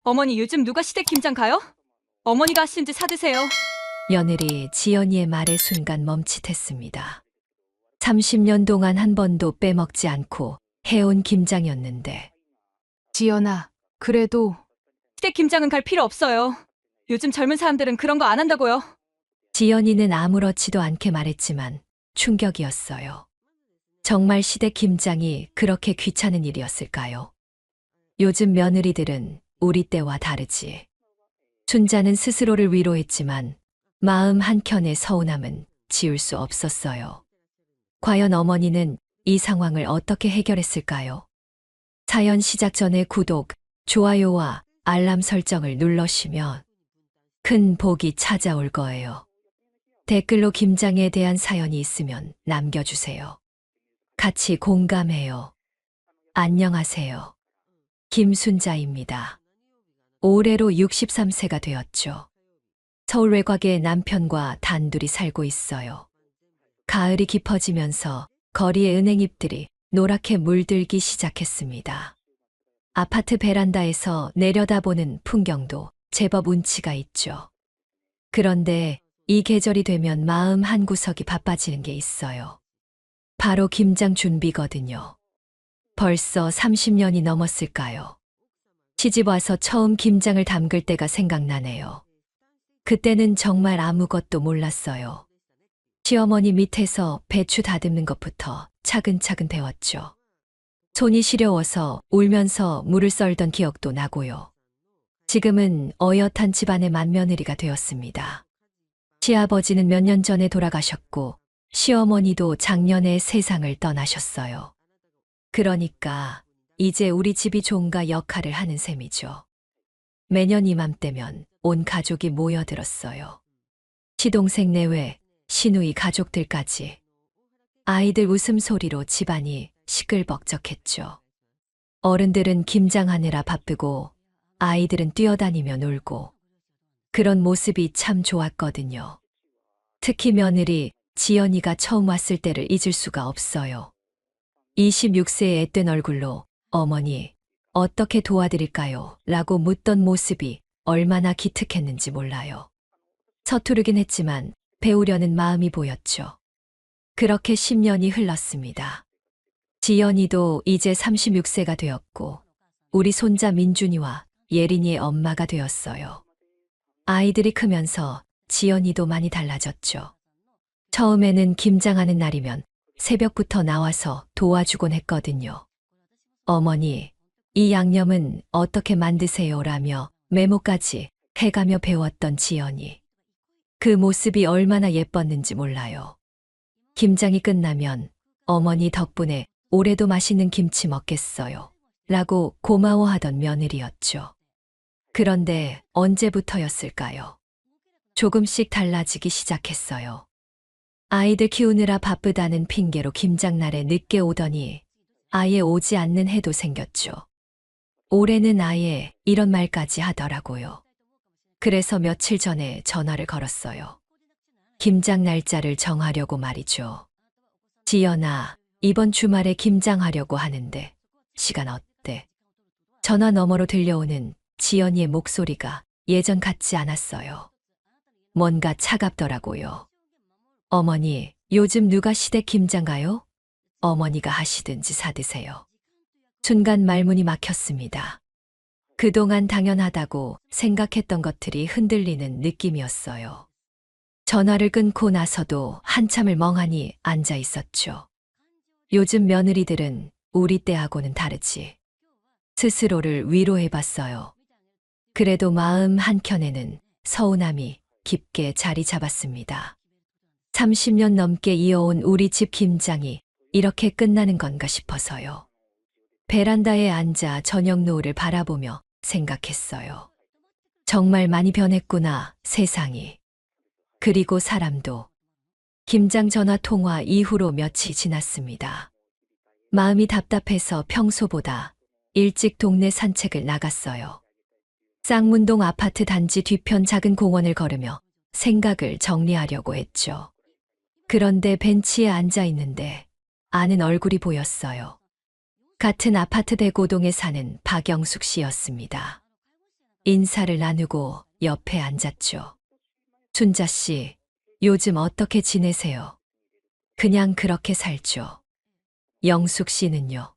어머니 요즘 누가 시댁 김장 가요? 어머니가 하신 듯 사드세요. 며느리 지연이의 말에 순간 멈칫했습니다. 30년 동안 한 번도 빼먹지 않고 해온 김장이었는데 지연아, 그래도 시댁 김장은 갈 필요 없어요. 요즘 젊은 사람들은 그런 거 안 한다고요. 지연이는 아무렇지도 않게 말했지만 충격이었어요. 정말 시댁 김장이 그렇게 귀찮은 일이었을까요? 요즘 며느리들은 우리 때와 다르지. 순자는 스스로를 위로했지만 마음 한켠의 서운함은 지울 수 없었어요. 과연 어머니는 이 상황을 어떻게 해결했을까요? 사연 시작 전에 구독, 좋아요와 알람 설정을 눌러주시면 큰 복이 찾아올 거예요. 댓글로 김장에 대한 사연이 있으면 남겨주세요. 같이 공감해요. 안녕하세요. 김순자입니다. 올해로 63세가 되었죠. 서울 외곽에 남편과 단둘이 살고 있어요. 가을이 깊어지면서 거리의 은행잎들이 노랗게 물들기 시작했습니다. 아파트 베란다에서 내려다보는 풍경도 제법 운치가 있죠. 그런데 이 계절이 되면 마음 한구석이 바빠지는 게 있어요. 바로 김장 준비거든요. 벌써 30년이 넘었을까요? 시집 와서 처음 김장을 담글 때가 생각나네요. 그때는 정말 아무것도 몰랐어요. 시어머니 밑에서 배추 다듬는 것부터 차근차근 배웠죠. 손이 시려워서 울면서 물을 썰던 기억도 나고요. 지금은 어엿한 집안의 맏며느리가 되었습니다. 시아버지는 몇 년 전에 돌아가셨고 시어머니도 작년에 세상을 떠나셨어요. 그러니까 이제 우리 집이 종가 역할을 하는 셈이죠. 매년 이맘때면 온 가족이 모여들었어요. 시동생 내외, 시누이 가족들까지. 아이들 웃음소리로 집안이 시끌벅적했죠. 어른들은 김장하느라 바쁘고 아이들은 뛰어다니며 놀고 그런 모습이 참 좋았거든요. 특히 며느리 지연이가 처음 왔을 때를 잊을 수가 없어요. 26세의 앳된 얼굴로 어머니, 어떻게 도와드릴까요? 라고 묻던 모습이 얼마나 기특했는지 몰라요. 서투르긴 했지만 배우려는 마음이 보였죠. 그렇게 10년이 흘렀습니다. 지연이도 이제 36세가 되었고 우리 손자 민준이와 예린이의 엄마가 되었어요. 아이들이 크면서 지연이도 많이 달라졌죠. 처음에는 김장하는 날이면 새벽부터 나와서 도와주곤 했거든요. 어머니, 이 양념은 어떻게 만드세요? 라며 메모까지 해가며 배웠던 지연이. 그 모습이 얼마나 예뻤는지 몰라요. 김장이 끝나면 어머니 덕분에 올해도 맛있는 김치 먹겠어요. 라고 고마워하던 며느리였죠. 그런데 언제부터였을까요? 조금씩 달라지기 시작했어요. 아이들 키우느라 바쁘다는 핑계로 김장날에 늦게 오더니 아예 오지 않는 해도 생겼죠. 올해는 아예 이런 말까지 하더라고요. 그래서 며칠 전에 전화를 걸었어요. 김장 날짜를 정하려고 말이죠. 지연아, 이번 주말에 김장하려고 하는데 시간 어때? 전화 너머로 들려오는 지연이의 목소리가 예전 같지 않았어요. 뭔가 차갑더라고요. 어머니, 요즘 누가 시댁 김장 가요? 어머니가 하시든지 사드세요. 순간 말문이 막혔습니다. 그동안 당연하다고 생각했던 것들이 흔들리는 느낌이었어요. 전화를 끊고 나서도 한참을 멍하니 앉아 있었죠. 요즘 며느리들은 우리 때하고는 다르지. 스스로를 위로해봤어요. 그래도 마음 한켠에는 서운함이 깊게 자리 잡았습니다. 30년 넘게 이어온 우리 집 김장이 이렇게 끝나는 건가 싶어서요. 베란다에 앉아 저녁 노을을 바라보며 생각했어요. 정말 많이 변했구나, 세상이. 그리고 사람도. 김장 전화 통화 이후로 며칠 지났습니다. 마음이 답답해서 평소보다 일찍 동네 산책을 나갔어요. 쌍문동 아파트 단지 뒤편 작은 공원을 걸으며 생각을 정리하려고 했죠. 그런데 벤치에 앉아 있는데 아는 얼굴이 보였어요. 같은 아파트 대고동에 사는 박영숙 씨였습니다. 인사를 나누고 옆에 앉았죠. 순자 씨, 요즘 어떻게 지내세요? 그냥 그렇게 살죠. 영숙 씨는요?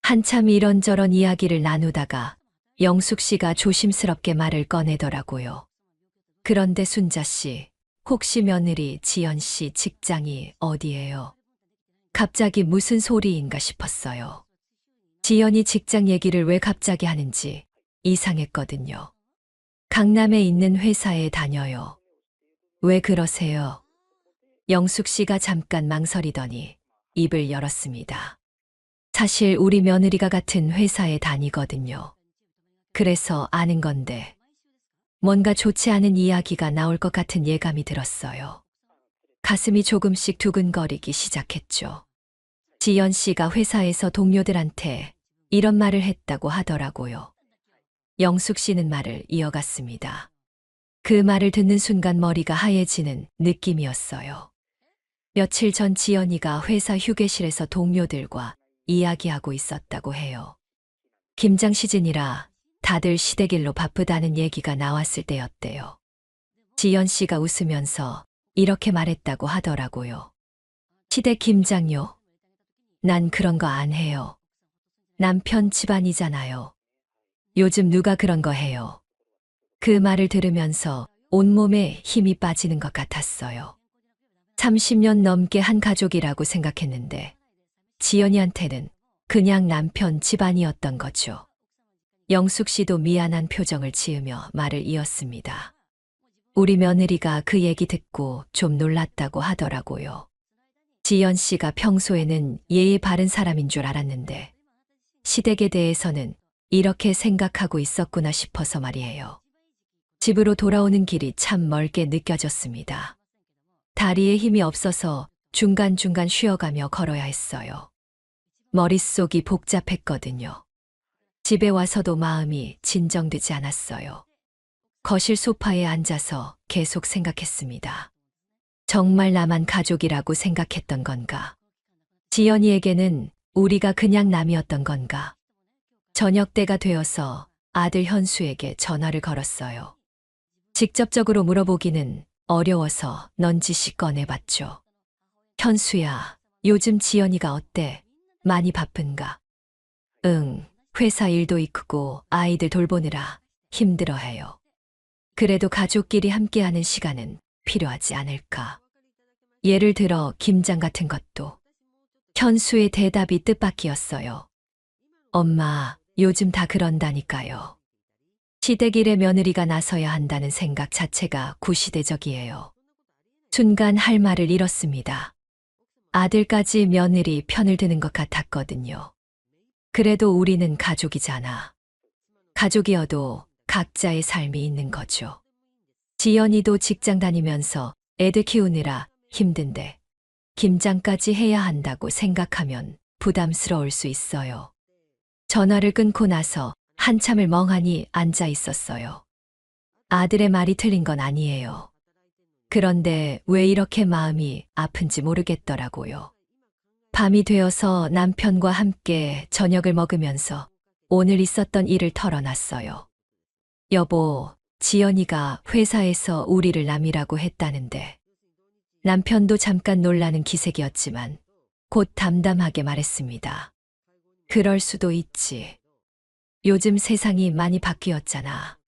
한참 이런저런 이야기를 나누다가 영숙 씨가 조심스럽게 말을 꺼내더라고요. 그런데 순자 씨, 혹시 며느리 지연 씨 직장이 어디예요? 갑자기 무슨 소리인가 싶었어요. 지연이 직장 얘기를 왜 갑자기 하는지 이상했거든요. 강남에 있는 회사에 다녀요. 왜 그러세요? 영숙 씨가 잠깐 망설이더니 입을 열었습니다. 사실 우리 며느리가 같은 회사에 다니거든요. 그래서 아는 건데 뭔가 좋지 않은 이야기가 나올 것 같은 예감이 들었어요. 가슴이 조금씩 두근거리기 시작했죠. 지연 씨가 회사에서 동료들한테 이런 말을 했다고 하더라고요. 영숙 씨는 말을 이어갔습니다. 그 말을 듣는 순간 머리가 하얘지는 느낌이었어요. 며칠 전 지연이가 회사 휴게실에서 동료들과 이야기하고 있었다고 해요. 김장 시즌이라 다들 시댁일로 바쁘다는 얘기가 나왔을 때였대요. 지연 씨가 웃으면서 이렇게 말했다고 하더라고요. 시댁 김장요? 난 그런 거 안 해요. 남편 집안이잖아요. 요즘 누가 그런 거 해요? 그 말을 들으면서 온몸에 힘이 빠지는 것 같았어요. 30년 넘게 한 가족이라고 생각했는데 지연이한테는 그냥 남편 집안이었던 거죠. 영숙 씨도 미안한 표정을 지으며 말을 이었습니다. 우리 며느리가 그 얘기 듣고 좀 놀랐다고 하더라고요. 지연 씨가 평소에는 예의 바른 사람인 줄 알았는데 시댁에 대해서는 이렇게 생각하고 있었구나 싶어서 말이에요. 집으로 돌아오는 길이 참 멀게 느껴졌습니다. 다리에 힘이 없어서 중간중간 쉬어가며 걸어야 했어요. 머릿속이 복잡했거든요. 집에 와서도 마음이 진정되지 않았어요. 거실 소파에 앉아서 계속 생각했습니다. 정말 나만 가족이라고 생각했던 건가? 지연이에게는 우리가 그냥 남이었던 건가? 저녁 때가 되어서 아들 현수에게 전화를 걸었어요. 직접적으로 물어보기는 어려워서 넌지시 꺼내봤죠. 현수야, 요즘 지연이가 어때? 많이 바쁜가? 응, 회사 일도 있고 아이들 돌보느라 힘들어해요. 그래도 가족끼리 함께하는 시간은 필요하지 않을까? 예를 들어 김장 같은 것도. 현수의 대답이 뜻밖이었어요. 엄마, 요즘 다 그런다니까요. 시댁 일에 며느리가 나서야 한다는 생각 자체가 구시대적이에요. 순간 할 말을 잃었습니다. 아들까지 며느리 편을 드는 것 같았거든요. 그래도 우리는 가족이잖아. 가족이어도 각자의 삶이 있는 거죠. 지연이도 직장 다니면서 애들 키우느라 힘든데 김장까지 해야 한다고 생각하면 부담스러울 수 있어요. 전화를 끊고 나서 한참을 멍하니 앉아 있었어요. 아들의 말이 틀린 건 아니에요. 그런데 왜 이렇게 마음이 아픈지 모르겠더라고요. 밤이 되어서 남편과 함께 저녁을 먹으면서 오늘 있었던 일을 털어놨어요. 여보, 지연이가 회사에서 우리를 남이라고 했다는데. 남편도 잠깐 놀라는 기색이었지만 곧 담담하게 말했습니다. 그럴 수도 있지. 요즘 세상이 많이 바뀌었잖아.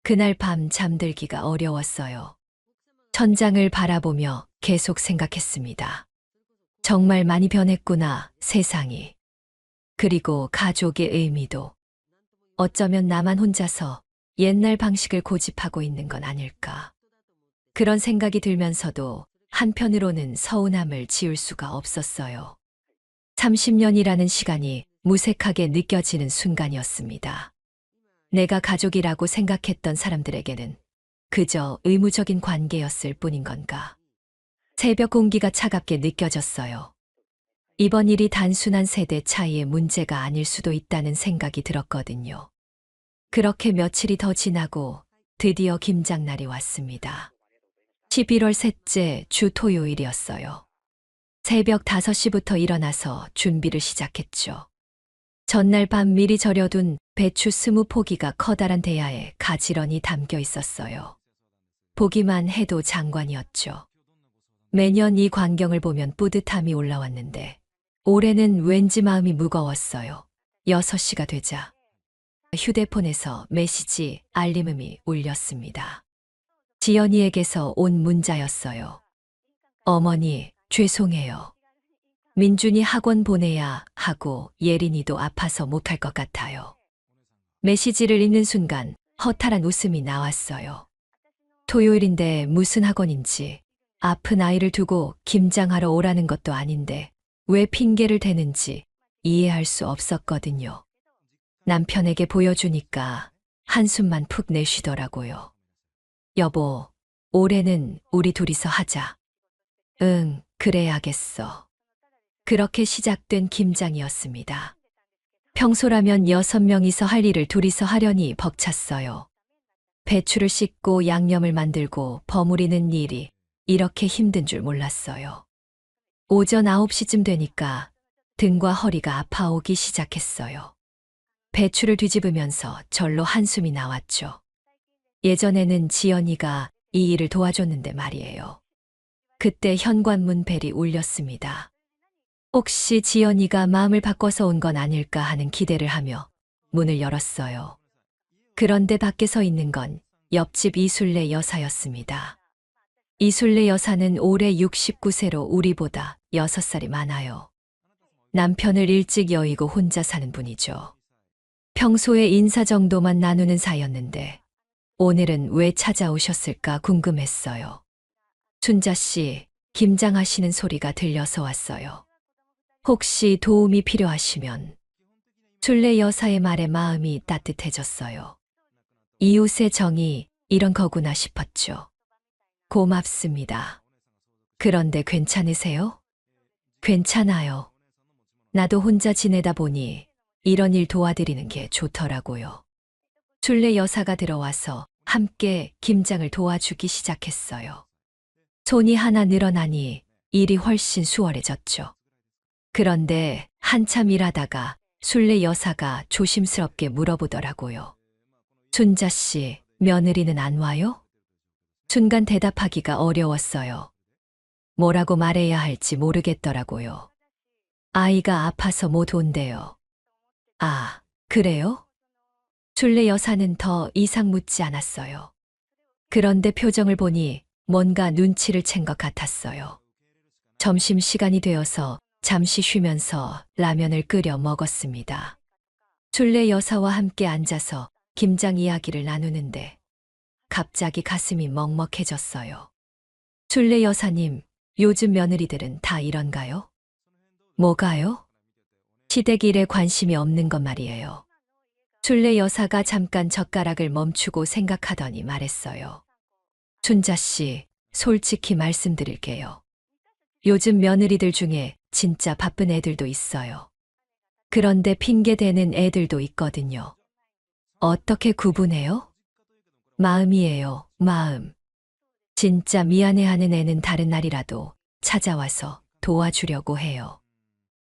그날 밤 잠들기가 어려웠어요. 천장을 바라보며 계속 생각했습니다. 정말 많이 변했구나, 세상이. 그리고 가족의 의미도. 어쩌면 나만 혼자서 옛날 방식을 고집하고 있는 건 아닐까. 그런 생각이 들면서도 한편으로는 서운함을 지울 수가 없었어요. 30년이라는 시간이 무색하게 느껴지는 순간이었습니다. 내가 가족이라고 생각했던 사람들에게는 그저 의무적인 관계였을 뿐인 건가. 새벽 공기가 차갑게 느껴졌어요. 이번 일이 단순한 세대 차이의 문제가 아닐 수도 있다는 생각이 들었거든요. 그렇게 며칠이 더 지나고 드디어 김장날이 왔습니다. 11월 셋째 주 토요일이었어요. 새벽 5시부터 일어나서 준비를 시작했죠. 전날 밤 미리 절여둔 배추 20포기가 커다란 대야에 가지런히 담겨 있었어요. 보기만 해도 장관이었죠. 매년 이 광경을 보면 뿌듯함이 올라왔는데 올해는 왠지 마음이 무거웠어요. 6시가 되자 휴대폰에서 메시지 알림음이 울렸습니다. 지연이에게서 온 문자였어요. 어머니, 죄송해요. 민준이 학원 보내야 하고 예린이도 아파서 못할 것 같아요. 메시지를 읽는 순간 허탈한 웃음이 나왔어요. 토요일인데 무슨 학원인지, 아픈 아이를 두고 김장하러 오라는 것도 아닌데 왜 핑계를 대는지 이해할 수 없었거든요. 남편에게 보여주니까 한숨만 푹 내쉬더라고요. 여보, 올해는 우리 둘이서 하자. 응, 그래야겠어. 그렇게 시작된 김장이었습니다. 평소라면 6명이서 할 일을 둘이서 하려니 벅찼어요. 배추를 씻고 양념을 만들고 버무리는 일이 이렇게 힘든 줄 몰랐어요. 오전 9시쯤 되니까 등과 허리가 아파오기 시작했어요. 배추를 뒤집으면서 절로 한숨이 나왔죠. 예전에는 지연이가 이 일을 도와줬는데 말이에요. 그때 현관문 벨이 울렸습니다. 혹시 지연이가 마음을 바꿔서 온 건 아닐까 하는 기대를 하며 문을 열었어요. 그런데 밖에 서 있는 건 옆집 이술래 여사였습니다. 이술래 여사는 올해 69세로 우리보다 6살이 많아요. 남편을 일찍 여의고 혼자 사는 분이죠. 평소에 인사 정도만 나누는 사이였는데 오늘은 왜 찾아오셨을까 궁금했어요. 춘자 씨, 김장하시는 소리가 들려서 왔어요. 혹시 도움이 필요하시면. 술래 여사의 말에 마음이 따뜻해졌어요. 이웃의 정이 이런 거구나 싶었죠. 고맙습니다. 그런데 괜찮으세요? 괜찮아요. 나도 혼자 지내다 보니 이런 일 도와드리는 게 좋더라고요. 술래 여사가 들어와서 함께 김장을 도와주기 시작했어요. 손이 하나 늘어나니 일이 훨씬 수월해졌죠. 그런데 한참 일하다가 술래 여사가 조심스럽게 물어보더라고요. 춘자 씨, 며느리는 안 와요? 순간 대답하기가 어려웠어요. 뭐라고 말해야 할지 모르겠더라고요. 아이가 아파서 못 온대요. 아, 그래요? 술래 여사는 더 이상 묻지 않았어요. 그런데 표정을 보니 뭔가 눈치를 챈 것 같았어요. 점심시간이 되어서 잠시 쉬면서 라면을 끓여 먹었습니다. 술래 여사와 함께 앉아서 김장 이야기를 나누는데 갑자기 가슴이 먹먹해졌어요. 술래 여사님, 요즘 며느리들은 다 이런가요? 뭐가요? 시댁 일에 관심이 없는 것 말이에요. 술래 여사가 잠깐 젓가락을 멈추고 생각하더니 말했어요. 춘자 씨, 솔직히 말씀드릴게요. 요즘 며느리들 중에 진짜 바쁜 애들도 있어요. 그런데 핑계 대는 애들도 있거든요. 어떻게 구분해요? 마음이에요, 마음. 진짜 미안해하는 애는 다른 날이라도 찾아와서 도와주려고 해요.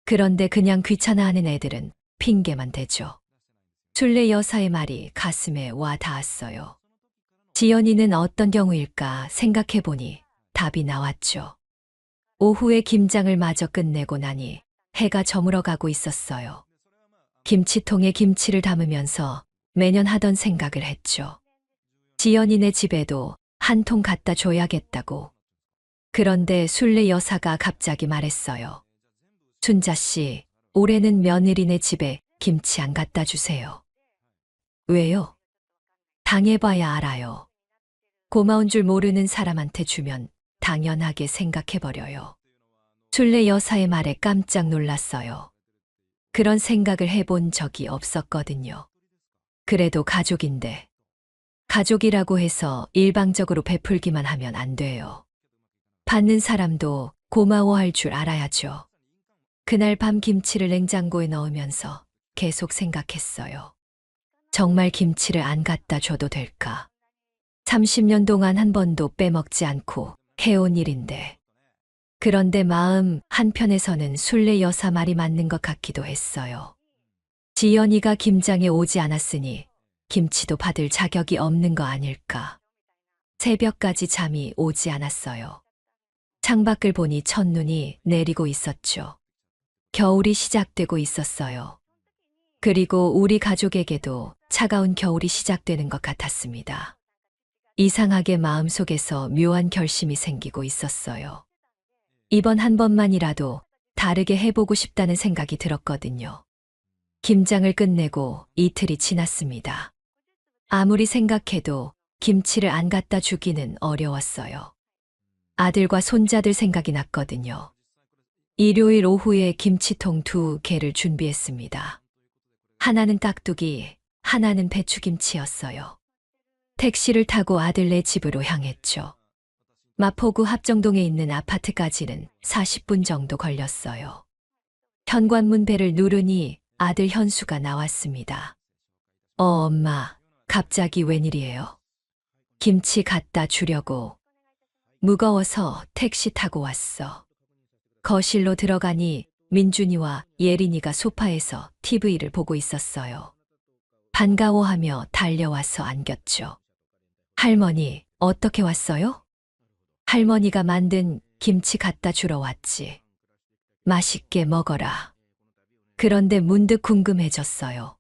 그런데 그냥 귀찮아하는 애들은 핑계만 대죠. 술래 여사의 말이 가슴에 와 닿았어요. 지연이는 어떤 경우일까 생각해보니 답이 나왔죠. 오후에 김장을 마저 끝내고 나니 해가 저물어가고 있었어요. 김치통에 김치를 담으면서 매년 하던 생각을 했죠. 지연이네 집에도 한 통 갖다 줘야겠다고. 그런데 술래 여사가 갑자기 말했어요. 춘자 씨, 올해는 며느리네 집에 김치 안 갖다 주세요. 왜요? 당해봐야 알아요. 고마운 줄 모르는 사람한테 주면 당연하게 생각해버려요. 술래 여사의 말에 깜짝 놀랐어요. 그런 생각을 해본 적이 없었거든요. 그래도 가족인데. 가족이라고 해서 일방적으로 베풀기만 하면 안 돼요. 받는 사람도 고마워할 줄 알아야죠. 그날 밤 김치를 냉장고에 넣으면서 계속 생각했어요. 정말 김치를 안 갖다 줘도 될까? 30년 동안 한 번도 빼먹지 않고 해온 일인데. 그런데 마음 한편에서는 술래 여사 말이 맞는 것 같기도 했어요. 지연이가 김장에 오지 않았으니 김치도 받을 자격이 없는 거 아닐까. 새벽까지 잠이 오지 않았어요. 창밖을 보니 첫눈이 내리고 있었죠. 겨울이 시작되고 있었어요. 그리고 우리 가족에게도 차가운 겨울이 시작되는 것 같았습니다. 이상하게 마음속에서 묘한 결심이 생기고 있었어요. 이번 한 번만이라도 다르게 해보고 싶다는 생각이 들었거든요. 김장을 끝내고 이틀이 지났습니다. 아무리 생각해도 김치를 안 갖다 주기는 어려웠어요. 아들과 손자들 생각이 났거든요. 일요일 오후에 김치통 2개를 준비했습니다. 하나는 깍두기, 하나는 배추김치였어요. 택시를 타고 아들네 집으로 향했죠. 마포구 합정동에 있는 아파트까지는 40분 정도 걸렸어요. 현관문 벨을 누르니 아들 현수가 나왔습니다. 엄마, 갑자기 웬일이에요? 김치 갖다 주려고. 무거워서 택시 타고 왔어. 거실로 들어가니 민준이와 예린이가 소파에서 TV를 보고 있었어요. 반가워하며 달려와서 안겼죠. 할머니, 어떻게 왔어요? 할머니가 만든 김치 갖다 주러 왔지. 맛있게 먹어라. 그런데 문득 궁금해졌어요.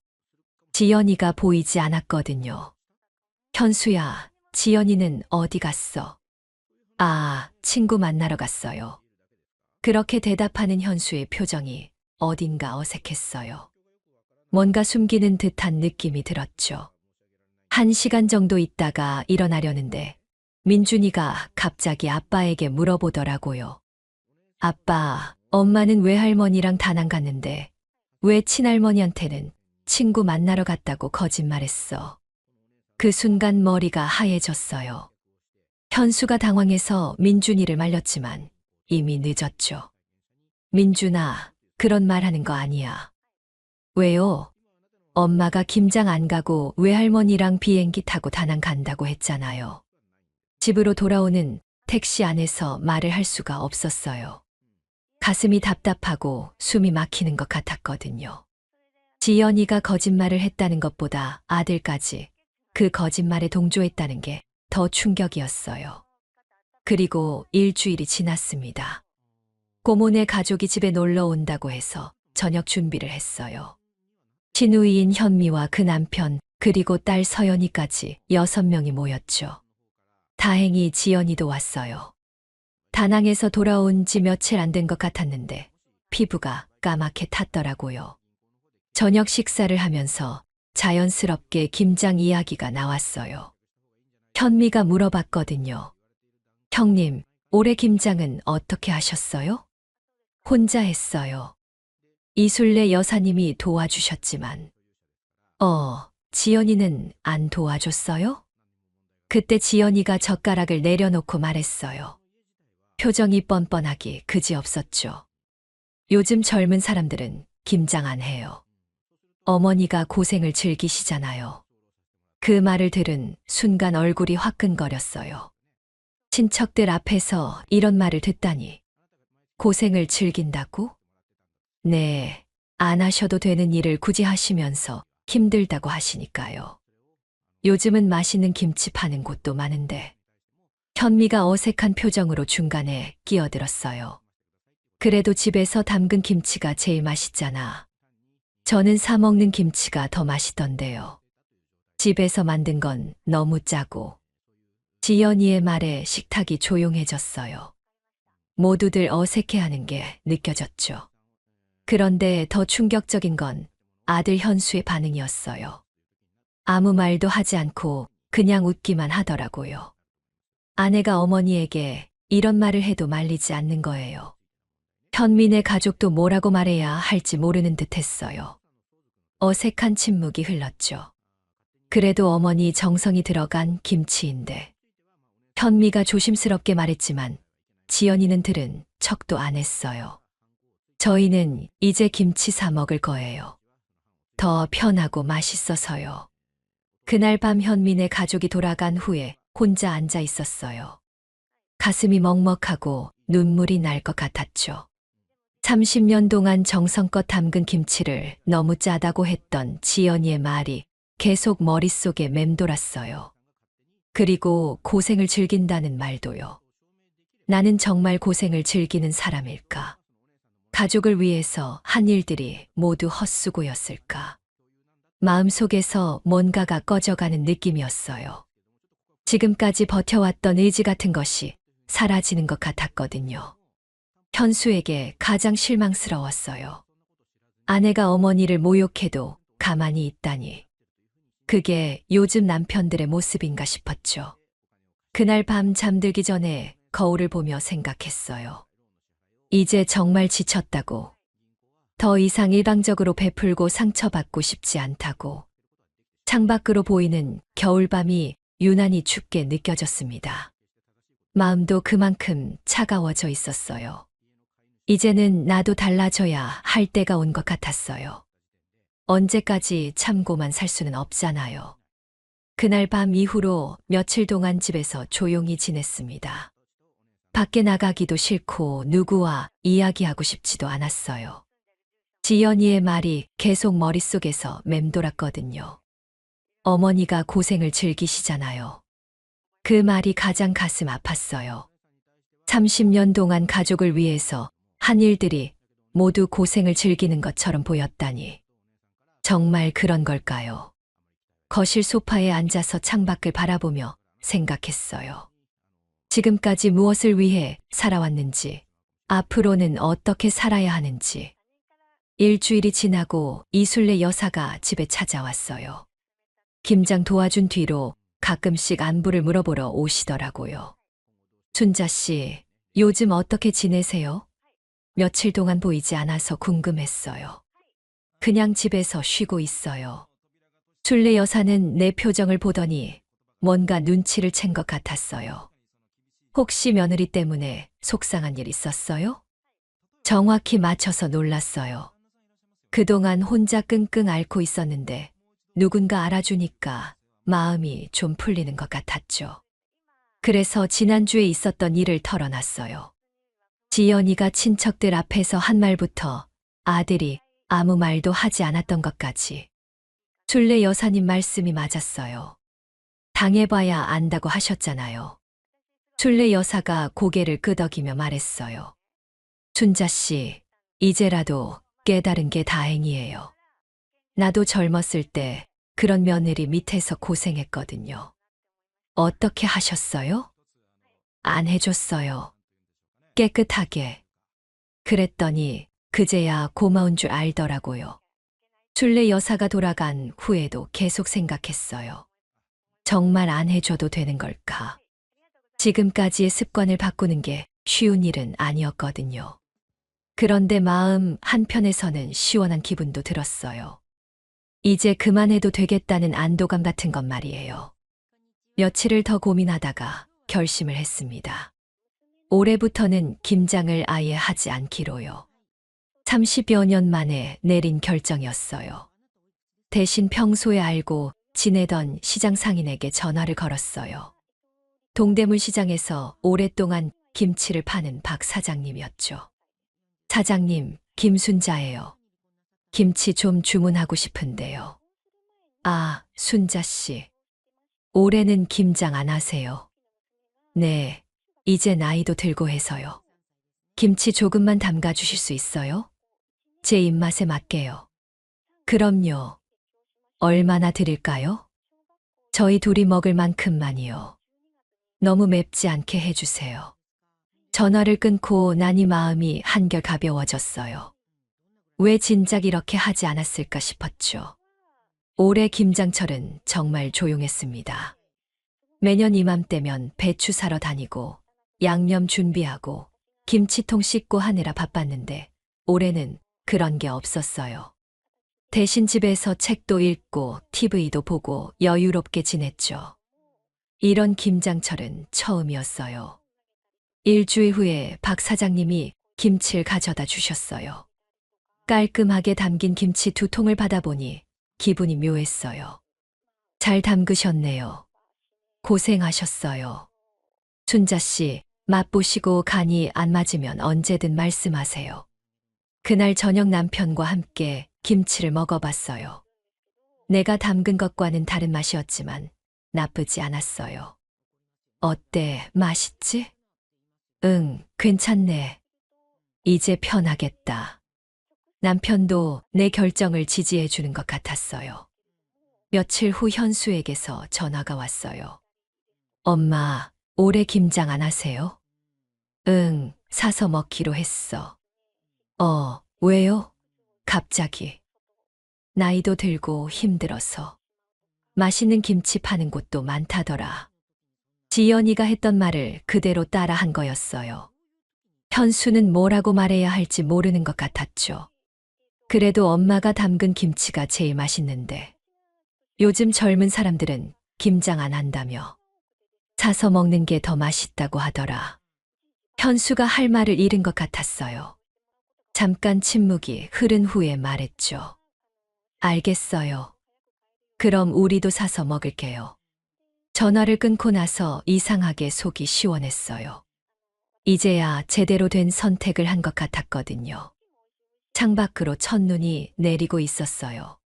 지연이가 보이지 않았거든요. 현수야, 지연이는 어디 갔어? 아, 친구 만나러 갔어요. 그렇게 대답하는 현수의 표정이 어딘가 어색했어요. 뭔가 숨기는 듯한 느낌이 들었죠. 1시간 정도 있다가 일어나려는데 민준이가 갑자기 아빠에게 물어보더라고요. 아빠, 엄마는 외할머니랑 다낭 갔는데 왜 친할머니한테는 친구 만나러 갔다고 거짓말했어. 그 순간 머리가 하얘졌어요. 현수가 당황해서 민준이를 말렸지만 이미 늦었죠. 민준아, 그런 말 하는 거 아니야. 왜요? 엄마가 김장 안 가고 외할머니랑 비행기 타고 다낭 간다고 했잖아요. 집으로 돌아오는 택시 안에서 말을 할 수가 없었어요. 가슴이 답답하고 숨이 막히는 것 같았거든요. 지연이가 거짓말을 했다는 것보다 아들까지 그 거짓말에 동조했다는 게 더 충격이었어요. 그리고 일주일이 지났습니다. 고모네 가족이 집에 놀러 온다고 해서 저녁 준비를 했어요. 친우이인 현미와 그 남편 그리고 딸 서연이까지 6명이 모였죠. 다행히 지연이도 왔어요. 다낭에서 돌아온 지 며칠 안 된 것 같았는데 피부가 까맣게 탔더라고요. 저녁 식사를 하면서 자연스럽게 김장 이야기가 나왔어요. 현미가 물어봤거든요. 형님, 올해 김장은 어떻게 하셨어요? 혼자 했어요. 이술래 여사님이 도와주셨지만. 지연이는 안 도와줬어요? 그때 지연이가 젓가락을 내려놓고 말했어요. 표정이 뻔뻔하기 그지없었죠. 요즘 젊은 사람들은 김장 안 해요. 어머니가 고생을 즐기시잖아요. 그 말을 들은 순간 얼굴이 화끈거렸어요. 친척들 앞에서 이런 말을 듣다니. 고생을 즐긴다고? 네, 안 하셔도 되는 일을 굳이 하시면서 힘들다고 하시니까요. 요즘은 맛있는 김치 파는 곳도 많은데. 현미가 어색한 표정으로 중간에 끼어들었어요. 그래도 집에서 담근 김치가 제일 맛있잖아. 저는 사 먹는 김치가 더 맛있던데요. 집에서 만든 건 너무 짜고. 지연이의 말에 식탁이 조용해졌어요. 모두들 어색해하는 게 느껴졌죠. 그런데 더 충격적인 건 아들 현수의 반응이었어요. 아무 말도 하지 않고 그냥 웃기만 하더라고요. 아내가 어머니에게 이런 말을 해도 말리지 않는 거예요. 현민의 가족도 뭐라고 말해야 할지 모르는 듯 했어요. 어색한 침묵이 흘렀죠. 그래도 어머니 정성이 들어간 김치인데. 현미가 조심스럽게 말했지만 지연이는 들은 척도 안 했어요. 저희는 이제 김치 사 먹을 거예요. 더 편하고 맛있어서요. 그날 밤 현민의 가족이 돌아간 후에 혼자 앉아 있었어요. 가슴이 먹먹하고 눈물이 날 것 같았죠. 30년 동안 정성껏 담근 김치를 너무 짜다고 했던 지연이의 말이 계속 머릿속에 맴돌았어요. 그리고 고생을 즐긴다는 말도요. 나는 정말 고생을 즐기는 사람일까? 가족을 위해서 한 일들이 모두 헛수고였을까? 마음속에서 뭔가가 꺼져가는 느낌이었어요. 지금까지 버텨왔던 의지 같은 것이 사라지는 것 같았거든요. 현수에게 가장 실망스러웠어요. 아내가 어머니를 모욕해도 가만히 있다니. 그게 요즘 남편들의 모습인가 싶었죠. 그날 밤 잠들기 전에 거울을 보며 생각했어요. 이제 정말 지쳤다고. 더 이상 일방적으로 베풀고 상처받고 싶지 않다고. 창밖으로 보이는 겨울밤이 유난히 춥게 느껴졌습니다. 마음도 그만큼 차가워져 있었어요. 이제는 나도 달라져야 할 때가 온 것 같았어요. 언제까지 참고만 살 수는 없잖아요. 그날 밤 이후로 며칠 동안 집에서 조용히 지냈습니다. 밖에 나가기도 싫고 누구와 이야기하고 싶지도 않았어요. 지연이의 말이 계속 머릿속에서 맴돌았거든요. 어머니가 고생을 즐기시잖아요. 그 말이 가장 가슴 아팠어요. 30년 동안 가족을 위해서 한 일들이 모두 고생을 즐기는 것처럼 보였다니. 정말 그런 걸까요? 거실 소파에 앉아서 창밖을 바라보며 생각했어요. 지금까지 무엇을 위해 살아왔는지, 앞으로는 어떻게 살아야 하는지. 일주일이 지나고 이술래 여사가 집에 찾아왔어요. 김장 도와준 뒤로 가끔씩 안부를 물어보러 오시더라고요. 순자 씨, 요즘 어떻게 지내세요? 며칠 동안 보이지 않아서 궁금했어요. 그냥 집에서 쉬고 있어요. 술래 여사는 내 표정을 보더니 뭔가 눈치를 챈 것 같았어요. 혹시 며느리 때문에 속상한 일 있었어요? 정확히 맞춰서 놀랐어요. 그동안 혼자 끙끙 앓고 있었는데 누군가 알아주니까 마음이 좀 풀리는 것 같았죠. 그래서 지난주에 있었던 일을 털어놨어요. 지연이가 친척들 앞에서 한 말부터 아들이 아무 말도 하지 않았던 것까지. 술래 여사님 말씀이 맞았어요. 당해봐야 안다고 하셨잖아요. 술래 여사가 고개를 끄덕이며 말했어요. 순자 씨, 이제라도 깨달은 게 다행이에요. 나도 젊었을 때 그런 며느리 밑에서 고생했거든요. 어떻게 하셨어요? 안 해줬어요. 깨끗하게. 그랬더니 그제야 고마운 줄 알더라고요. 술래 여사가 돌아간 후에도 계속 생각했어요. 정말 안 해줘도 되는 걸까? 지금까지의 습관을 바꾸는 게 쉬운 일은 아니었거든요. 그런데 마음 한편에서는 시원한 기분도 들었어요. 이제 그만해도 되겠다는 안도감 같은 것 말이에요. 며칠을 더 고민하다가 결심을 했습니다. 올해부터는 김장을 아예 하지 않기로요. 30여 년 만에 내린 결정이었어요. 대신 평소에 알고 지내던 시장 상인에게 전화를 걸었어요. 동대문 시장에서 오랫동안 김치를 파는 박 사장님이었죠. 사장님, 김순자예요. 김치 좀 주문하고 싶은데요. 아, 순자 씨. 올해는 김장 안 하세요? 네, 이제 나이도 들고 해서요. 김치 조금만 담가 주실 수 있어요? 제 입맛에 맞게요. 그럼요. 얼마나 드릴까요? 저희 둘이 먹을 만큼만이요. 너무 맵지 않게 해주세요. 전화를 끊고 나니 마음이 한결 가벼워졌어요. 왜 진작 이렇게 하지 않았을까 싶었죠. 올해 김장철은 정말 조용했습니다. 매년 이맘때면 배추 사러 다니고 양념 준비하고 김치통 씻고 하느라 바빴는데 올해는 그런 게 없었어요. 대신 집에서 책도 읽고 TV도 보고 여유롭게 지냈죠. 이런 김장철은 처음이었어요. 일주일 후에 박 사장님이 김치를 가져다 주셨어요. 깔끔하게 담긴 김치 2통을 받아보니 기분이 묘했어요. 잘 담그셨네요. 고생하셨어요. 순자 씨, 맛보시고 간이 안 맞으면 언제든 말씀하세요. 그날 저녁 남편과 함께 김치를 먹어봤어요. 내가 담근 것과는 다른 맛이었지만 나쁘지 않았어요. 어때? 맛있지? 응, 괜찮네. 이제 편하겠다. 남편도 내 결정을 지지해 주는 것 같았어요. 며칠 후 현수에게서 전화가 왔어요. 엄마, 올해 김장 안 하세요? 응, 사서 먹기로 했어. 왜요? 갑자기. 나이도 들고 힘들어서. 맛있는 김치 파는 곳도 많다더라. 지연이가 했던 말을 그대로 따라 한 거였어요. 현수는 뭐라고 말해야 할지 모르는 것 같았죠. 그래도 엄마가 담근 김치가 제일 맛있는데. 요즘 젊은 사람들은 김장 안 한다며. 사서 먹는 게 더 맛있다고 하더라. 현수가 할 말을 잃은 것 같았어요. 잠깐 침묵이 흐른 후에 말했죠. 알겠어요. 그럼 우리도 사서 먹을게요. 전화를 끊고 나서 이상하게 속이 시원했어요. 이제야 제대로 된 선택을 한 것 같았거든요. 창밖으로 첫눈이 내리고 있었어요.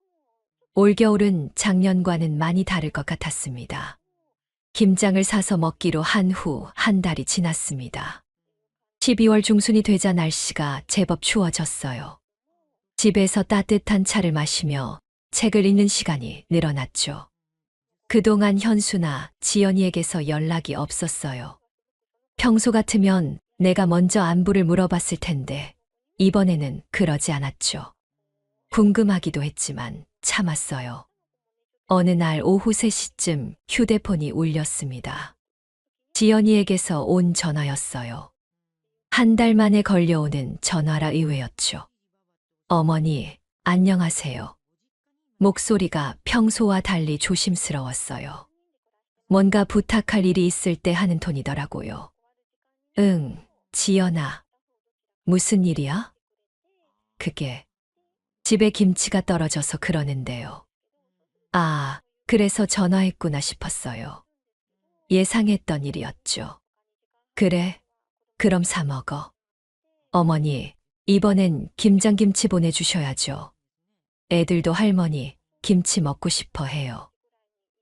올겨울은 작년과는 많이 다를 것 같았습니다. 김장을 사서 먹기로 한 후 한 달이 지났습니다. 12월 중순이 되자 날씨가 제법 추워졌어요. 집에서 따뜻한 차를 마시며 책을 읽는 시간이 늘어났죠. 그동안 현수나 지연이에게서 연락이 없었어요. 평소 같으면 내가 먼저 안부를 물어봤을 텐데 이번에는 그러지 않았죠. 궁금하기도 했지만 참았어요. 어느 날 오후 3시쯤 휴대폰이 울렸습니다. 지연이에게서 온 전화였어요. 한 달 만에 걸려오는 전화라 의외였죠. 어머니, 안녕하세요. 목소리가 평소와 달리 조심스러웠어요. 뭔가 부탁할 일이 있을 때 하는 톤이더라고요. 응, 지연아. 무슨 일이야? 그게 집에 김치가 떨어져서 그러는데요. 아, 그래서 전화했구나 싶었어요. 예상했던 일이었죠. 그래, 그럼 사 먹어. 어머니, 이번엔 김장김치 보내주셔야죠. 애들도 할머니, 김치 먹고 싶어 해요.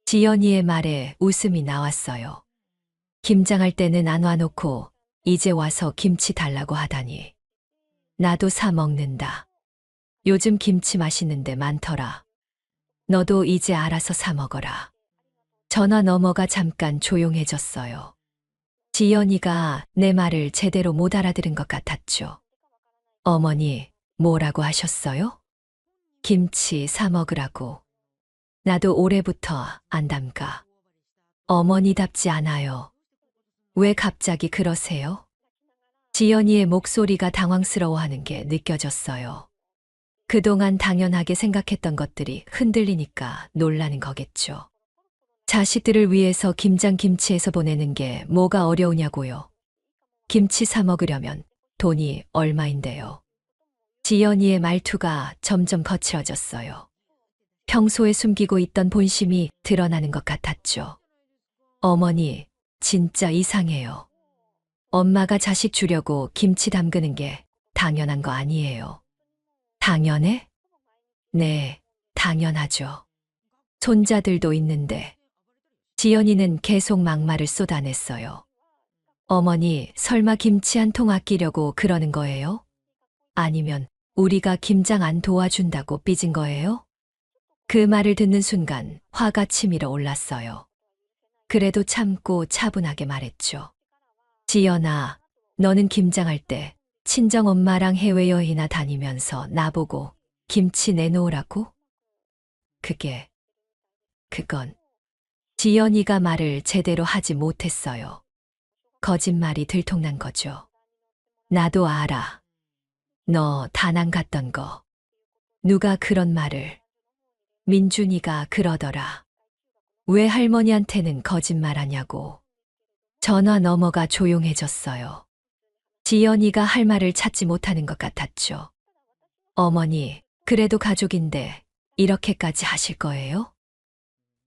지연이의 말에 웃음이 나왔어요. 김장할 때는 안 와놓고 이제 와서 김치 달라고 하다니. 나도 사 먹는다. 요즘 김치 맛있는데 많더라. 너도 이제 알아서 사 먹어라. 전화 너머가 잠깐 조용해졌어요. 지연이가 내 말을 제대로 못 알아들은 것 같았죠. 어머니, 뭐라고 하셨어요? 김치 사 먹으라고. 나도 올해부터 안 담가. 어머니답지 않아요. 왜 갑자기 그러세요? 지연이의 목소리가 당황스러워하는 게 느껴졌어요. 그동안 당연하게 생각했던 것들이 흔들리니까 놀라는 거겠죠. 자식들을 위해서 김장김치해서 보내는 게 뭐가 어려우냐고요. 김치 사 먹으려면 돈이 얼마인데요. 지연이의 말투가 점점 거칠어졌어요. 평소에 숨기고 있던 본심이 드러나는 것 같았죠. 어머니, 진짜 이상해요. 엄마가 자식 주려고 김치 담그는 게 당연한 거 아니에요. 당연해? 네, 당연하죠. 손자들도 있는데. 지연이는 계속 막말을 쏟아냈어요. 어머니, 설마 김치 한 통 아끼려고 그러는 거예요? 아니면 우리가 김장 안 도와준다고 삐진 거예요? 그 말을 듣는 순간 화가 치밀어 올랐어요. 그래도 참고 차분하게 말했죠. 지연아, 너는 김장할 때 친정엄마랑 해외여행이나 다니면서 나보고 김치 내놓으라고? 그건 지연이가 말을 제대로 하지 못했어요. 거짓말이 들통난 거죠. 나도 알아. 너 다낭 갔던 거. 누가 그런 말을. 민준이가 그러더라. 왜 할머니한테는 거짓말하냐고. 전화 너머가 조용해졌어요. 지연이가 할 말을 찾지 못하는 것 같았죠. 어머니, 그래도 가족인데 이렇게까지 하실 거예요?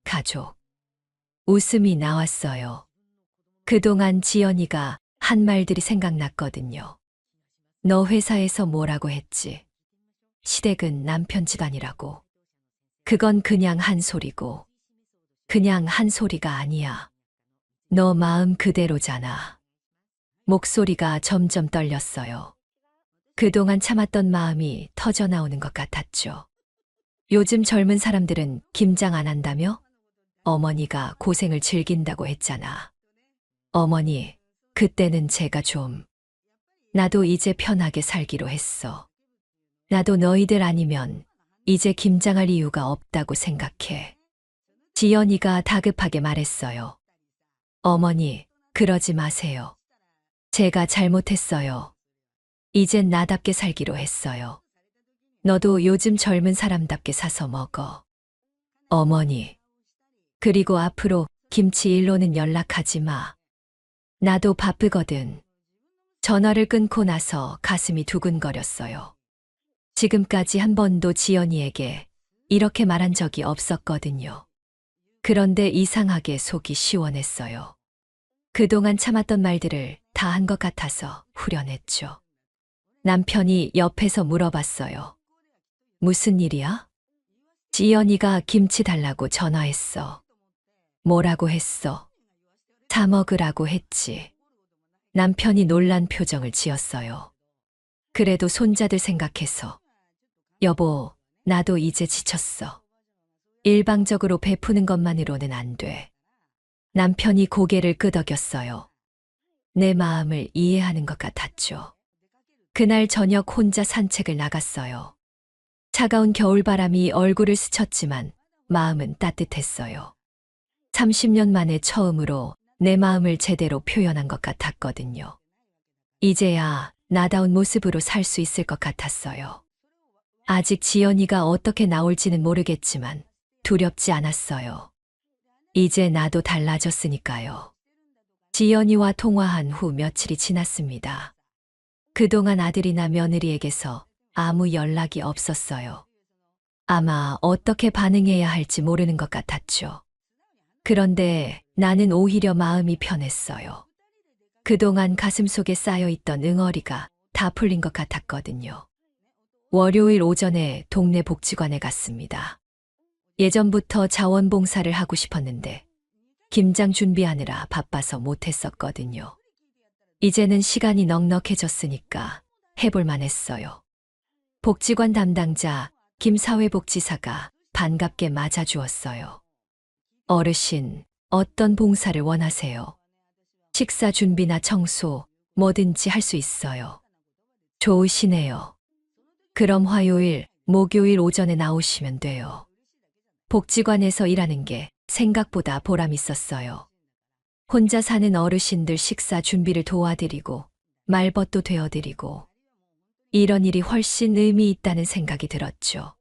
가족. 웃음이 나왔어요. 그동안 지연이가 한 말들이 생각났거든요. 너 회사에서 뭐라고 했지? 시댁은 남편 집안이라고. 그건 그냥 한 소리고, 그냥 한 소리가 아니야. 너 마음 그대로잖아. 목소리가 점점 떨렸어요. 그동안 참았던 마음이 터져 나오는 것 같았죠. 요즘 젊은 사람들은 김장 안 한다며? 어머니가 고생을 즐긴다고 했잖아. 어머니, 그때는 제가 좀, 나도 이제 편하게 살기로 했어. 나도 너희들 아니면 이제 김장할 이유가 없다고 생각해. 지연이가 다급하게 말했어요. 어머니, 그러지 마세요. 제가 잘못했어요. 이젠 나답게 살기로 했어요. 너도 요즘 젊은 사람답게 사서 먹어. 어머니. 그리고 앞으로 김치 일로는 연락하지 마. 나도 바쁘거든. 전화를 끊고 나서 가슴이 두근거렸어요. 지금까지 한 번도 지연이에게 이렇게 말한 적이 없었거든요. 그런데 이상하게 속이 시원했어요. 그동안 참았던 말들을 다 한 것 같아서 후련했죠. 남편이 옆에서 물어봤어요. 무슨 일이야? 지연이가 김치 달라고 전화했어. 뭐라고 했어? 사 먹으라고 했지. 남편이 놀란 표정을 지었어요. 그래도 손자들 생각해서. 여보, 나도 이제 지쳤어. 일방적으로 베푸는 것만으로는 안 돼. 남편이 고개를 끄덕였어요. 내 마음을 이해하는 것 같았죠. 그날 저녁 혼자 산책을 나갔어요. 차가운 겨울바람이 얼굴을 스쳤지만 마음은 따뜻했어요. 30년 만에 처음으로 내 마음을 제대로 표현한 것 같았거든요. 이제야 나다운 모습으로 살 수 있을 것 같았어요. 아직 지연이가 어떻게 나올지는 모르겠지만 두렵지 않았어요. 이제 나도 달라졌으니까요. 지연이와 통화한 후 며칠이 지났습니다. 그동안 아들이나 며느리에게서 아무 연락이 없었어요. 아마 어떻게 반응해야 할지 모르는 것 같았죠. 그런데 나는 오히려 마음이 편했어요. 그동안 가슴속에 쌓여있던 응어리가 다 풀린 것 같았거든요. 월요일 오전에 동네 복지관에 갔습니다. 예전부터 자원봉사를 하고 싶었는데 김장 준비하느라 바빠서 못했었거든요. 이제는 시간이 넉넉해졌으니까 해볼만 했어요. 복지관 담당자 김사회복지사가 반갑게 맞아주었어요. 어르신, 어떤 봉사를 원하세요? 식사 준비나 청소, 뭐든지 할 수 있어요. 좋으시네요. 그럼 화요일, 목요일 오전에 나오시면 돼요. 복지관에서 일하는 게 생각보다 보람 있었어요. 혼자 사는 어르신들 식사 준비를 도와드리고 말벗도 되어드리고 이런 일이 훨씬 의미 있다는 생각이 들었죠.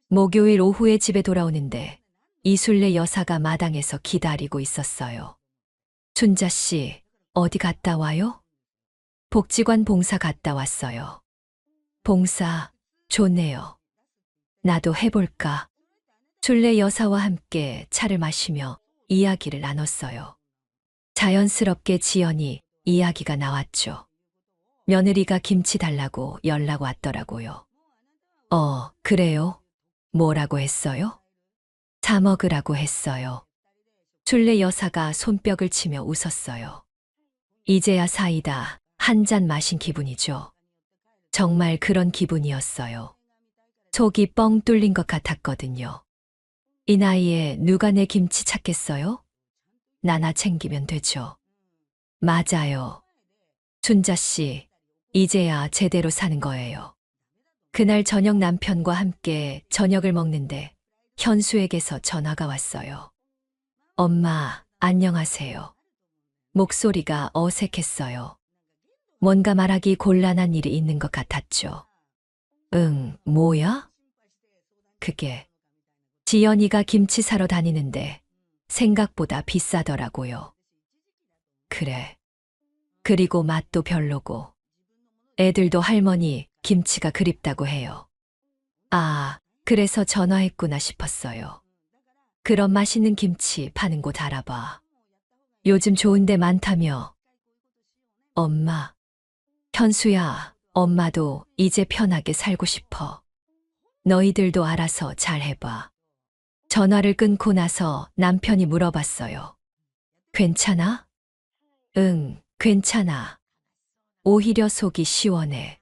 목요일 오후에 집에 돌아오는데 이술래 여사가 마당에서 기다리고 있었어요. 춘자 씨, 어디 갔다 와요? 복지관 봉사 갔다 왔어요. 봉사, 좋네요. 나도 해볼까? 술래 여사와 함께 차를 마시며 이야기를 나눴어요. 자연스럽게 지연이 이야기가 나왔죠. 며느리가 김치 달라고 연락 왔더라고요. 그래요? 뭐라고 했어요? 사 먹으라고 했어요. 술래 여사가 손뼉을 치며 웃었어요. 이제야 사이다 한 잔 마신 기분이죠. 정말 그런 기분이었어요. 속이 뻥 뚫린 것 같았거든요. 이 나이에 누가 내 김치 찾겠어요? 나나 챙기면 되죠. 맞아요. 춘자 씨, 이제야 제대로 사는 거예요. 그날 저녁 남편과 함께 저녁을 먹는데 현수에게서 전화가 왔어요. 엄마, 안녕하세요. 목소리가 어색했어요. 뭔가 말하기 곤란한 일이 있는 것 같았죠. 응, 뭐야? 그게 지연이가 김치 사러 다니는데 생각보다 비싸더라고요. 그래. 그리고 맛도 별로고. 애들도 할머니 김치가 그립다고 해요. 아, 그래서 전화했구나 싶었어요. 그럼 맛있는 김치 파는 곳 알아봐. 요즘 좋은 데 많다며. 엄마, 현수야, 엄마도 이제 편하게 살고 싶어. 너희들도 알아서 잘 해봐. 전화를 끊고 나서 남편이 물어봤어요. 괜찮아? 응, 괜찮아. 오히려 속이 시원해.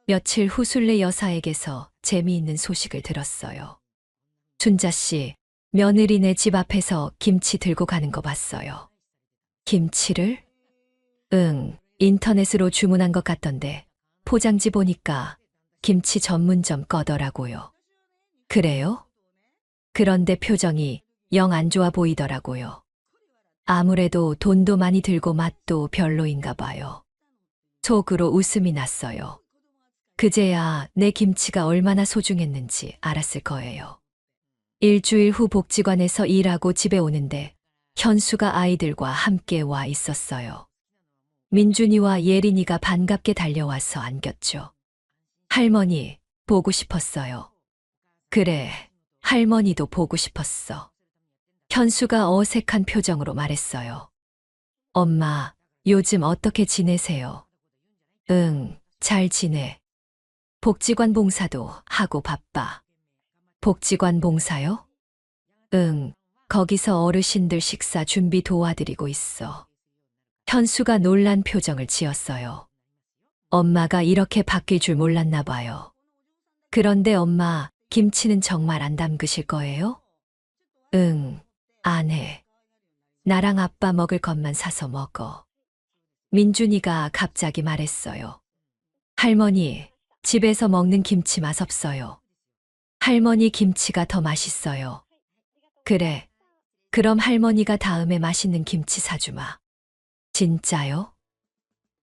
며칠 후 순례 여사에게서 재미있는 소식을 들었어요. 춘자 씨, 며느리네 집 앞에서 김치 들고 가는 거 봤어요. 김치를? 응, 인터넷으로 주문한 것 같던데 포장지 보니까 김치 전문점 거더라고요. 그래요? 그런데 표정이 영 안 좋아 보이더라고요. 아무래도 돈도 많이 들고 맛도 별로인가 봐요. 속으로 웃음이 났어요. 그제야 내 김치가 얼마나 소중했는지 알았을 거예요. 일주일 후 복지관에서 일하고 집에 오는데 현수가 아이들과 함께 와 있었어요. 민준이와 예린이가 반갑게 달려와서 안겼죠. 할머니, 보고 싶었어요. 그래, 할머니도 보고 싶었어. 현수가 어색한 표정으로 말했어요. 엄마, 요즘 어떻게 지내세요? 응, 잘 지내. 복지관 봉사도 하고 바빠. 복지관 봉사요? 응, 거기서 어르신들 식사 준비 도와드리고 있어. 현수가 놀란 표정을 지었어요. 엄마가 이렇게 바뀔 줄 몰랐나 봐요. 그런데 엄마, 김치는 정말 안 담그실 거예요? 응, 안 해. 나랑 아빠 먹을 것만 사서 먹어. 민준이가 갑자기 말했어요. 할머니, 집에서 먹는 김치 맛없어요. 할머니 김치가 더 맛있어요. 그래. 그럼 할머니가 다음에 맛있는 김치 사주마. 진짜요?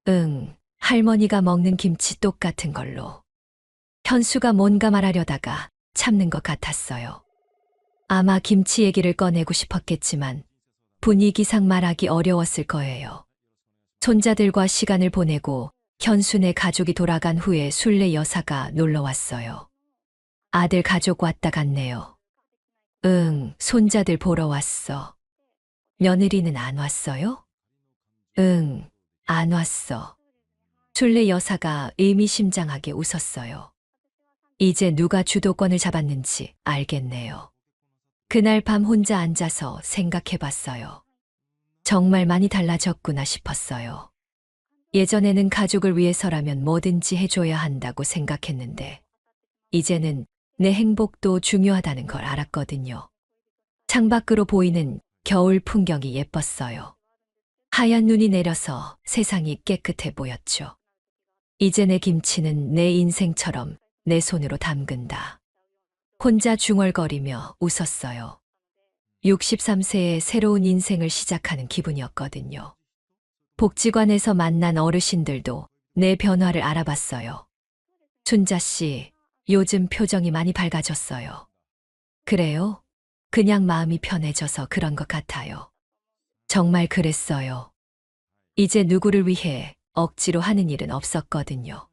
응, 할머니가 먹는 김치 똑같은 걸로. 현수가 뭔가 말하려다가 참는 것 같았어요. 아마 김치 얘기를 꺼내고 싶었겠지만 분위기상 말하기 어려웠을 거예요. 손자들과 시간을 보내고 현수네 가족이 돌아간 후에 순례 여사가 놀러 왔어요. 아들 가족 왔다 갔네요. 응, 손자들 보러 왔어. 며느리는 안 왔어요? 응, 안 왔어. 순례 여사가 의미심장하게 웃었어요. 이제 누가 주도권을 잡았는지 알겠네요. 그날 밤 혼자 앉아서 생각해 봤어요. 정말 많이 달라졌구나 싶었어요. 예전에는 가족을 위해서라면 뭐든지 해줘야 한다고 생각했는데, 이제는 내 행복도 중요하다는 걸 알았거든요. 창밖으로 보이는 겨울 풍경이 예뻤어요. 하얀 눈이 내려서 세상이 깨끗해 보였죠. 이제 내 김치는 내 인생처럼 내 손으로 담근다. 혼자 중얼거리며 웃었어요. 63세의 새로운 인생을 시작하는 기분이었거든요. 복지관에서 만난 어르신들도 내 변화를 알아봤어요. 춘자 씨, 요즘 표정이 많이 밝아졌어요. 그래요? 그냥 마음이 편해져서 그런 것 같아요. 정말 그랬어요. 이제 누구를 위해 억지로 하는 일은 없었거든요.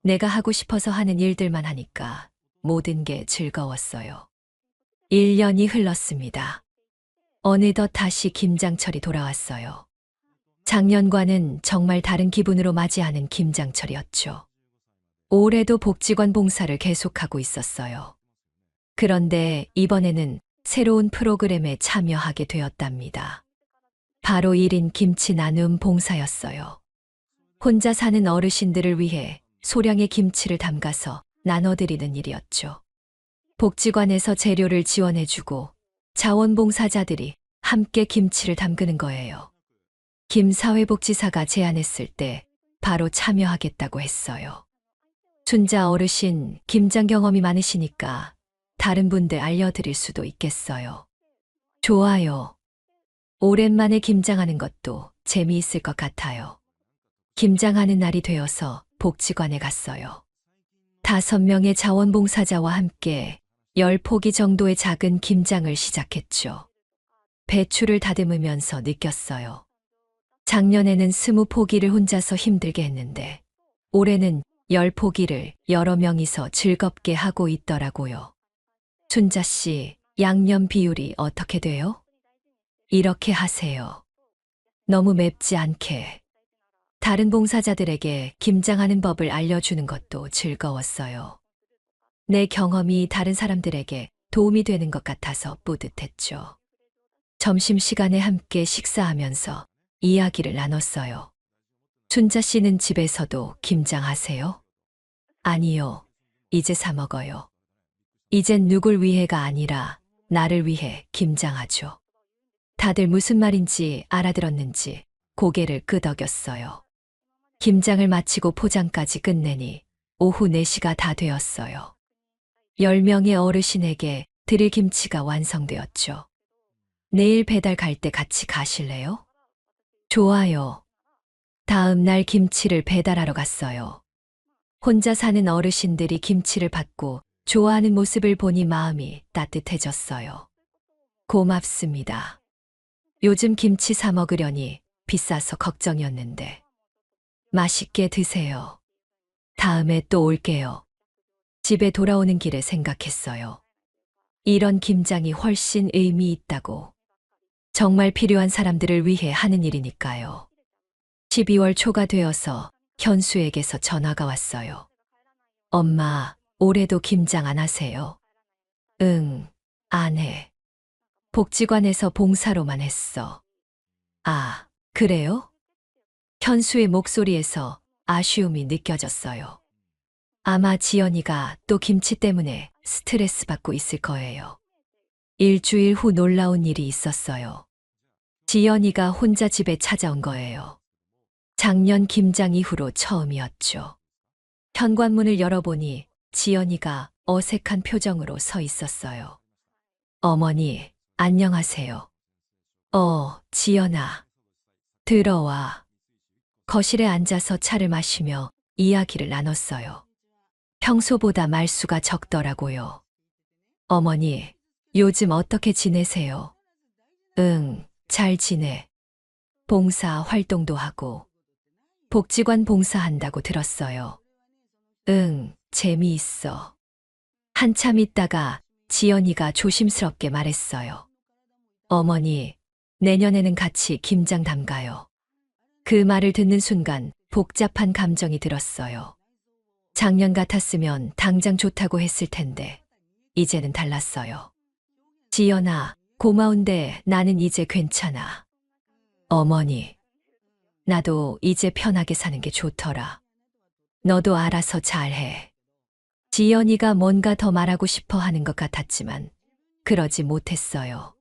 내가 하고 싶어서 하는 일들만 하니까 모든 게 즐거웠어요. 1년이 흘렀습니다. 어느덧 다시 김장철이 돌아왔어요. 작년과는 정말 다른 기분으로 맞이하는 김장철이었죠. 올해도 복지관 봉사를 계속하고 있었어요. 그런데 이번에는 새로운 프로그램에 참여하게 되었답니다. 바로 1인 김치 나눔 봉사였어요. 혼자 사는 어르신들을 위해 소량의 김치를 담가서 나눠드리는 일이었죠. 복지관에서 재료를 지원해주고 자원봉사자들이 함께 김치를 담그는 거예요. 김 사회복지사가 제안했을 때 바로 참여하겠다고 했어요. 춘자 어르신 김장 경험이 많으시니까 다른 분들 알려드릴 수도 있겠어요. 좋아요. 오랜만에 김장하는 것도 재미있을 것 같아요. 김장하는 날이 되어서 복지관에 갔어요. 5명의 자원봉사자와 함께 10포기 정도의 작은 김장을 시작했죠. 배추를 다듬으면서 느꼈어요. 작년에는 20포기를 혼자서 힘들게 했는데 올해는 10포기를 여러 명이서 즐겁게 하고 있더라고요. 춘자 씨, 양념 비율이 어떻게 돼요? 이렇게 하세요. 너무 맵지 않게. 다른 봉사자들에게 김장하는 법을 알려주는 것도 즐거웠어요. 내 경험이 다른 사람들에게 도움이 되는 것 같아서 뿌듯했죠. 점심시간에 함께 식사하면서 이야기를 나눴어요. 춘자 씨는 집에서도 김장하세요? 아니요. 이제 사 먹어요. 이젠 누굴 위해가 아니라 나를 위해 김장하죠. 다들 무슨 말인지 알아들었는지 고개를 끄덕였어요. 김장을 마치고 포장까지 끝내니 오후 4시가 다 되었어요. 10명의 어르신에게 드릴 김치가 완성되었죠. 내일 배달 갈 때 같이 가실래요? 좋아요. 다음 날 김치를 배달하러 갔어요. 혼자 사는 어르신들이 김치를 받고 좋아하는 모습을 보니 마음이 따뜻해졌어요. 고맙습니다. 요즘 김치 사 먹으려니 비싸서 걱정이었는데. 맛있게 드세요. 다음에 또 올게요. 집에 돌아오는 길에 생각했어요. 이런 김장이 훨씬 의미 있다고. 정말 필요한 사람들을 위해 하는 일이니까요. 12월 초가 되어서 현수에게서 전화가 왔어요. 엄마, 올해도 김장 안 하세요? 응, 안 해. 복지관에서 봉사로만 했어. 아, 그래요? 현수의 목소리에서 아쉬움이 느껴졌어요. 아마 지연이가 또 김치 때문에 스트레스 받고 있을 거예요. 일주일 후 놀라운 일이 있었어요. 지연이가 혼자 집에 찾아온 거예요. 작년 김장 이후로 처음이었죠. 현관문을 열어보니 지연이가 어색한 표정으로 서 있었어요. 어머니, 안녕하세요. 지연아. 들어와. 거실에 앉아서 차를 마시며 이야기를 나눴어요. 평소보다 말수가 적더라고요. 어머니, 요즘 어떻게 지내세요? 응, 잘 지내. 봉사 활동도 하고. 복지관 봉사한다고 들었어요. 응, 재미있어. 한참 있다가 지연이가 조심스럽게 말했어요. 어머니, 내년에는 같이 김장 담가요. 그 말을 듣는 순간 복잡한 감정이 들었어요. 작년 같았으면 당장 좋다고 했을 텐데, 이제는 달랐어요. 지연아, 고마운데 나는 이제 괜찮아. 어머니, 나도 이제 편하게 사는 게 좋더라. 너도 알아서 잘해. 지연이가 뭔가 더 말하고 싶어 하는 것 같았지만 그러지 못했어요.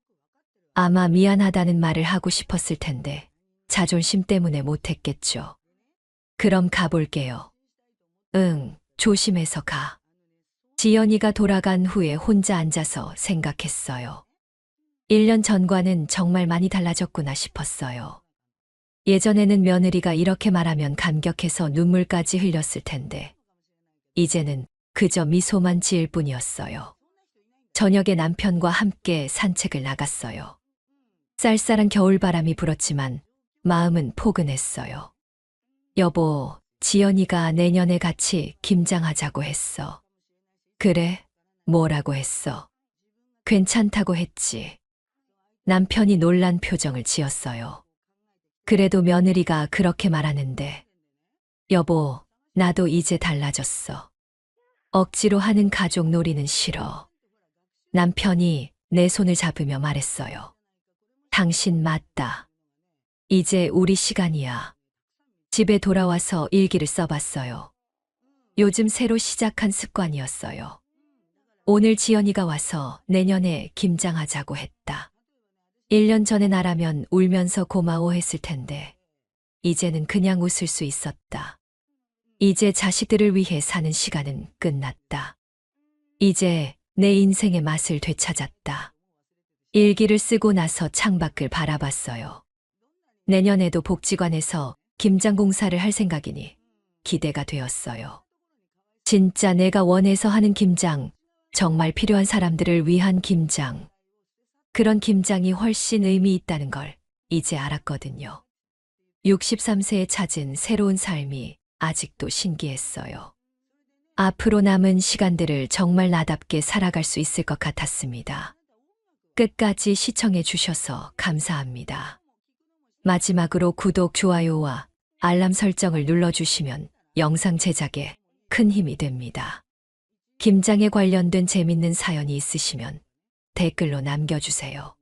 아마 미안하다는 말을 하고 싶었을 텐데 자존심 때문에 못했겠죠. 그럼 가볼게요. 응, 조심해서 가. 지연이가 돌아간 후에 혼자 앉아서 생각했어요. 1년 전과는 정말 많이 달라졌구나 싶었어요. 예전에는 며느리가 이렇게 말하면 감격해서 눈물까지 흘렸을 텐데, 이제는 그저 미소만 지을 뿐이었어요. 저녁에 남편과 함께 산책을 나갔어요. 쌀쌀한 겨울바람이 불었지만 마음은 포근했어요. 여보, 지연이가 내년에 같이 김장하자고 했어. 그래? 뭐라고 했어? 괜찮다고 했지. 남편이 놀란 표정을 지었어요. 그래도 며느리가 그렇게 말하는데. 여보, 나도 이제 달라졌어. 억지로 하는 가족 놀이는 싫어. 남편이 내 손을 잡으며 말했어요. 당신 맞다. 이제 우리 시간이야. 집에 돌아와서 일기를 써봤어요. 요즘 새로 시작한 습관이었어요. 오늘 지연이가 와서 내년에 김장하자고 했다. 1년 전에 나라면 울면서 고마워했을 텐데, 이제는 그냥 웃을 수 있었다. 이제 자식들을 위해 사는 시간은 끝났다. 이제 내 인생의 맛을 되찾았다. 일기를 쓰고 나서 창밖을 바라봤어요. 내년에도 복지관에서 김장 공사를 할 생각이니 기대가 되었어요. 진짜 내가 원해서 하는 김장, 정말 필요한 사람들을 위한 김장. 그런 김장이 훨씬 의미 있다는 걸 이제 알았거든요. 63세에 찾은 새로운 삶이 아직도 신기했어요. 앞으로 남은 시간들을 정말 나답게 살아갈 수 있을 것 같았습니다. 끝까지 시청해 주셔서 감사합니다. 마지막으로 구독, 좋아요와 알람 설정을 눌러주시면 영상 제작에 큰 힘이 됩니다. 김장에 관련된 재밌는 사연이 있으시면 댓글로 남겨주세요.